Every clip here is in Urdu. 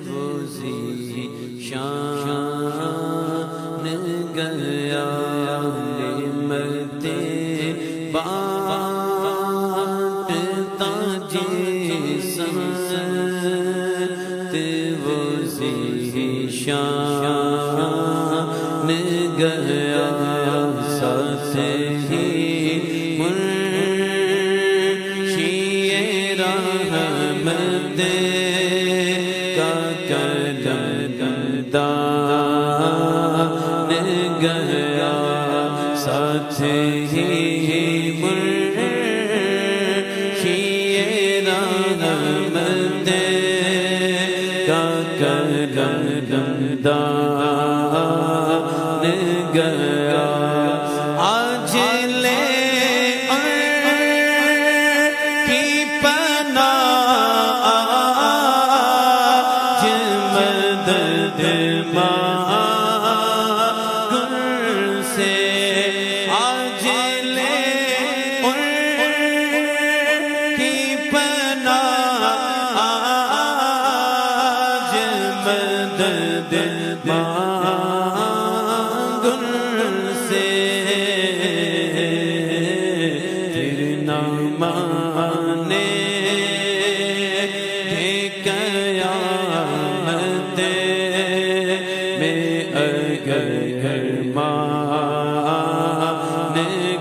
وہ ذیشان گیا نعمتیں بانٹتا جسمت وہ ذیشان گیا ساتھ ہی رحمت کا قلمدان گیا ساتھ ہی مرشی رحمت کا قلمدان گیا آج لے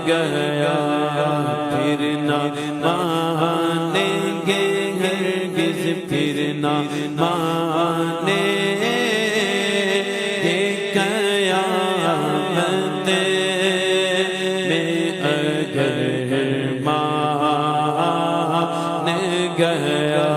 گیا پھر نہ مانیں گے ہرگز پھر نہ مانیں گے قیامت میں اگر مان گیا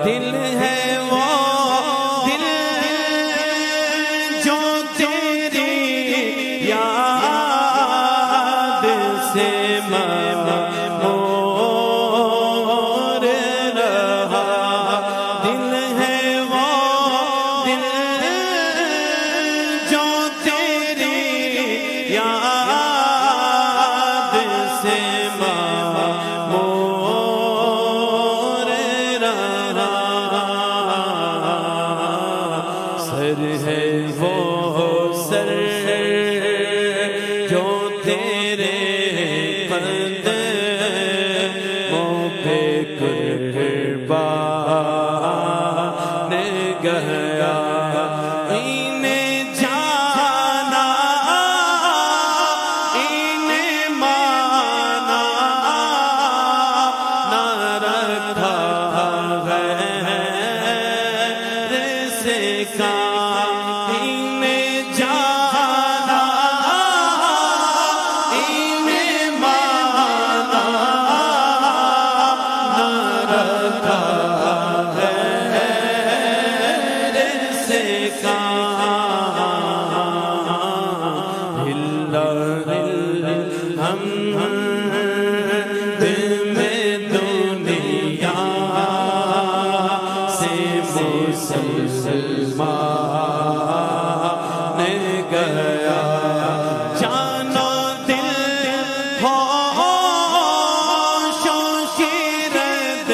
دل ہے وہ دل جو تیری یاد سے ممور رہا دل ہے وہ دل جو تیری یاد سے ہے وہ سر جو تیرے قدموں پہ قربان گیا انہیں جانا انہیں مانا نہ رکھا غیر سے کام مسلمان گیا جانو دل ہوش و شیرت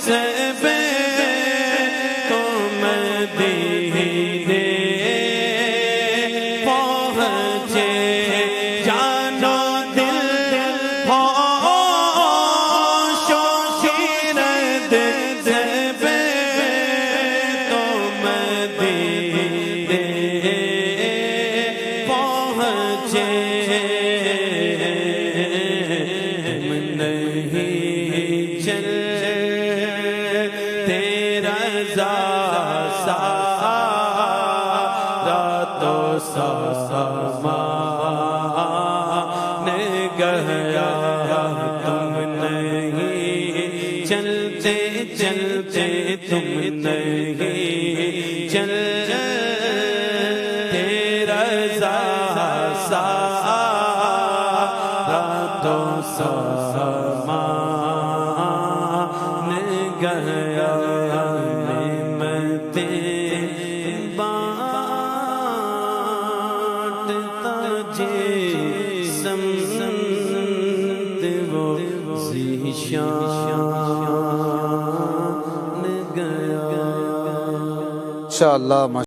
سے بے تو مدینے پہنچے جانو دل ہوش و شیرت سے بے تو مدینے پہنچے سارا تو سامان گیا تم نہیں چلتے چلتے تم نہیں چلتے رضا سارا تو سامان گیا نعمتیں بانٹتا جسم وہ ذیشان گیا. انشاءاللہ.